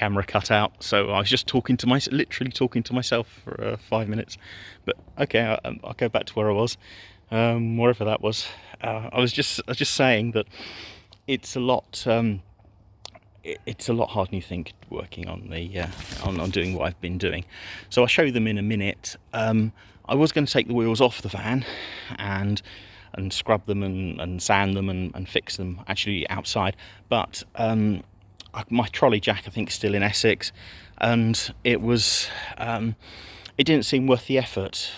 camera cut out, so I was just literally talking to myself for 5 minutes. But okay, I'll go back to where I was, wherever that was. I was just saying that it's a lot. It's a lot harder than you think working on the on doing what I've been doing. So I'll show you them in a minute. I was going to take the wheels off the van and scrub them and sand them and fix them actually outside, but my trolley jack I think is still in Essex, and it was it didn't seem worth the effort.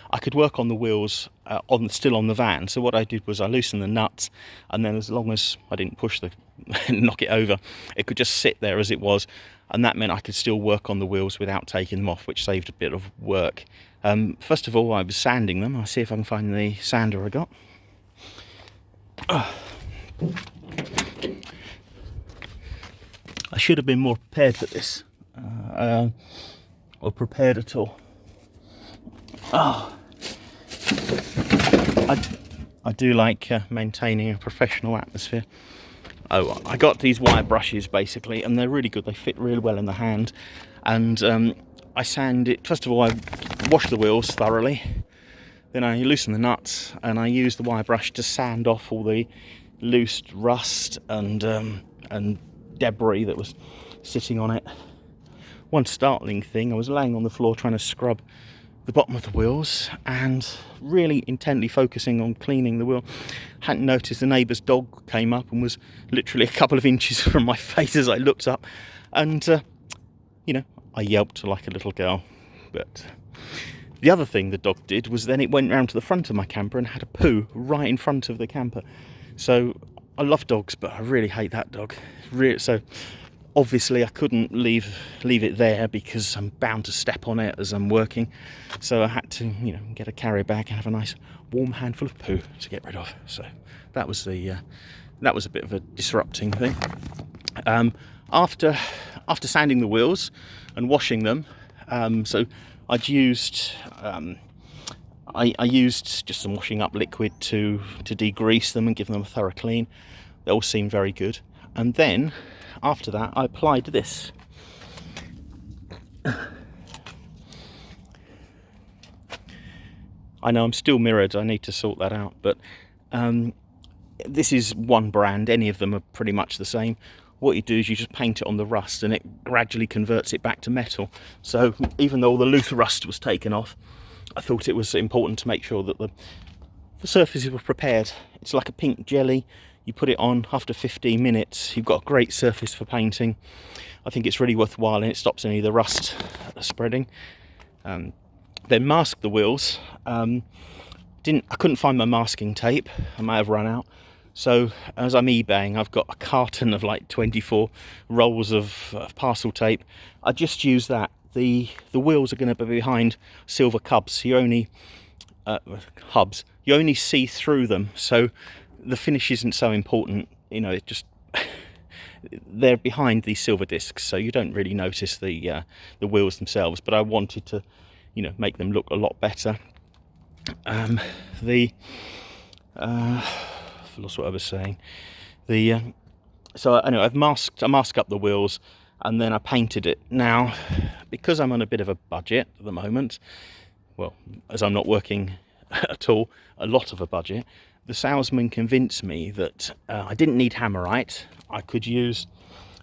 I could work on the wheels still on the van, so what I did was I loosened the nuts, and then as long as I didn't push knock it over, it could just sit there as it was, and that meant I could still work on the wheels without taking them off, which saved a bit of work. First of all, I was sanding them. I'll see if I can find the sander I got. I should have been more prepared for this, or prepared at all. I do like maintaining a professional atmosphere. I got these wire brushes basically, and they're really good. They fit really well in the hand, and I sand it. First of all, I wash the wheels thoroughly, then I loosen the nuts, and I use the wire brush to sand off all the loose rust and debris that was sitting on it. One startling thing, I was laying on the floor trying to scrub the bottom of the wheels and really intently focusing on cleaning the wheel. Hadn't noticed the neighbour's dog came up and was literally a couple of inches from my face as I looked up, and I yelped like a little girl. But the other thing the dog did was then it went round to the front of my camper and had a poo right in front of the camper. So I love dogs, but I really hate that dog. So obviously I couldn't leave it there because I'm bound to step on it as I'm working. So I had to, get a carry bag and have a nice warm handful of poo to get rid of. So that was a bit of a disrupting thing. After sanding the wheels and washing them, so I'd used I used just some washing up liquid to degrease them and give them a thorough clean. They all seemed very good. And then after that I applied this. I know I'm still mirrored, I need to sort that out, but this is one brand, any of them are pretty much the same. What you do is you just paint it on the rust and it gradually converts it back to metal. So even though all the loose rust was taken off, I thought it was important to make sure that the surfaces were prepared. It's like a pink jelly. You put it on after 15 minutes, you've got a great surface for painting. I think it's really worthwhile and it stops any of the rust spreading. Then mask the wheels. I couldn't find my masking tape. I might have run out. So as I'm eBaying, I've got a carton of like 24 rolls of parcel tape. I just use that. The wheels are going to be behind silver cubs. So you only hubs. You only see through them. So the finish isn't so important. It just they're behind these silver discs, so you don't really notice the wheels themselves. But I wanted to, make them look a lot better. I lost what I was saying. So anyway, I mask up the wheels and then I painted it. Now, because I'm on a bit of a budget at the moment, well, as I'm not working at all, a lot of a budget, the salesman convinced me that I didn't need Hammerite. I could use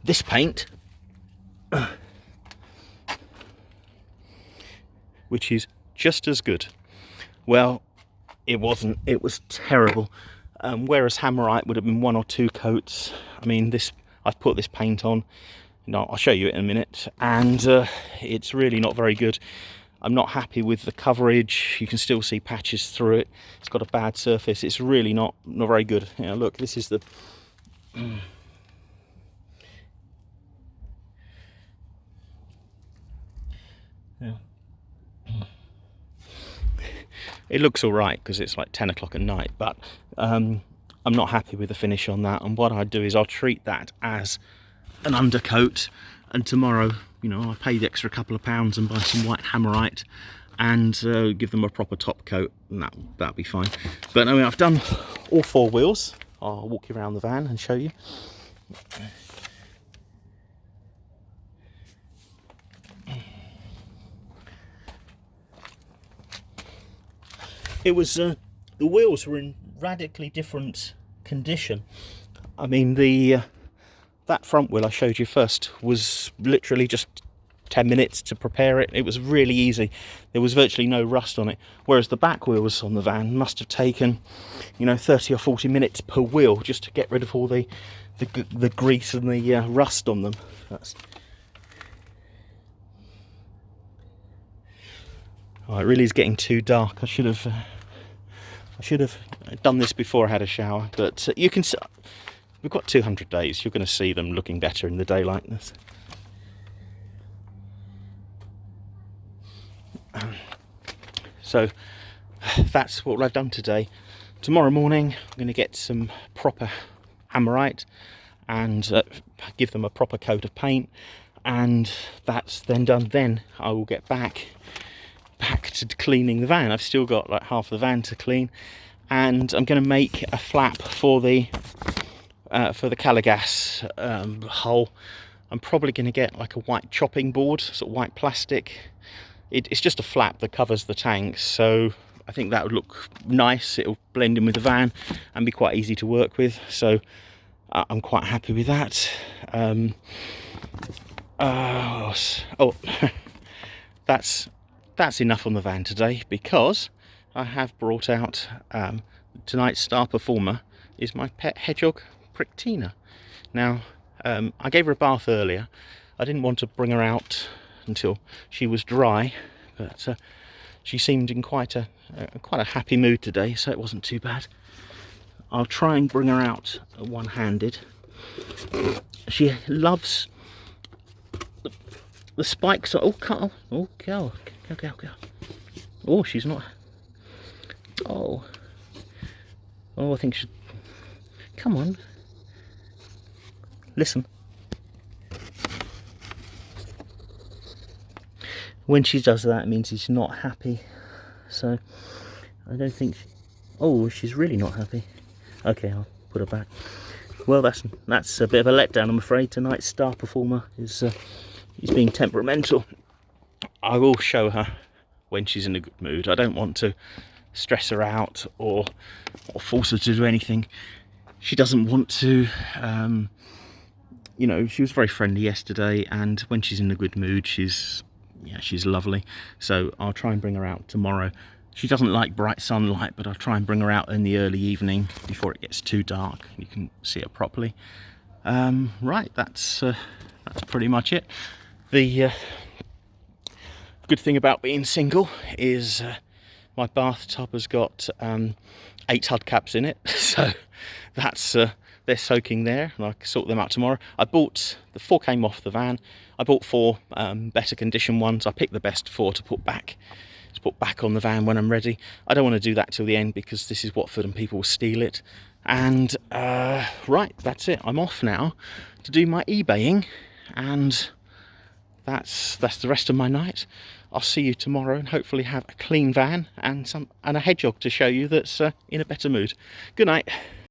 this paint, which is just as good. Well, it wasn't. It was terrible. Whereas Hammerite would have been 1 or 2 coats. I mean, I've put this paint on. I'll show you it in a minute, and it's really not very good. I'm not happy with the coverage. You can still see patches through it. It's got a bad surface. It's really not very good. Look, this is the. Yeah. It looks all right because it's like 10 o'clock at night, but I'm not happy with the finish on that. And what I do is I'll treat that as an undercoat, and tomorrow, I'll pay the extra couple of pounds and buy some white Hammerite and give them a proper top coat, and that'll be fine. But anyway, I've done all 4 wheels. I'll walk you around the van and show you. It was the wheels were in radically different condition. I mean, the that front wheel I showed you first was literally just 10 minutes to prepare it. It was really easy. There was virtually no rust on it, whereas the back wheels on the van must have taken, you know, 30 or 40 minutes per wheel just to get rid of all the grease and the rust on them. Oh, it really is getting too dark. I should have done this before I had a shower, but you can see we've got 200 days. You're going to see them looking better in the daylightness. So that's what I've done today. Tomorrow morning I'm going to get some proper hammerite and give them a proper coat of paint, and that's then done. Then I will get back to cleaning the van. I've still got like half the van to clean, and I'm going to make a flap for the Caligas hull. I'm probably going to get like a white chopping board, sort of white plastic. It's just a flap that covers the tank, so I think that would look nice. It'll blend in with the van and be quite easy to work with, so I'm quite happy with that. That's enough on the van today, because I have brought out tonight's star performer is my pet hedgehog, Prictina. Now, I gave her a bath earlier. I didn't want to bring her out until she was dry, but she seemed in quite a happy mood today, so it wasn't too bad. I'll try and bring her out one-handed. She loves the spikes. Oh, go. Oh, she's not. Oh, I think she. Come on. Listen. When she does that, it means she's not happy. So I don't think. Oh, she's really not happy. Okay, I'll put her back. Well, that's a bit of a letdown, I'm afraid. Tonight's star performer is being temperamental. I will show her when she's in a good mood. I don't want to stress her out or force her to do anything. She doesn't want to. You know, she was very friendly yesterday, and when she's in a good mood, she's lovely. So I'll try and bring her out tomorrow. She doesn't like bright sunlight, but I'll try and bring her out in the early evening before it gets too dark. You can see her properly. Right, that's pretty much it. The good thing about being single is my bathtub has got 8 hubcaps in it, so that's they're soaking there, and I can sort them out tomorrow. I bought the 4 came off the van. I bought 4 better condition ones. I picked the best 4 to put back on the van when I'm ready. I don't want to do that till the end, because this is Watford and people will steal it. And right, that's it. I'm off now to do my eBaying, and that's the rest of my night. I'll see you tomorrow and hopefully have a clean van and a hedgehog to show you that's in a better mood. Good night.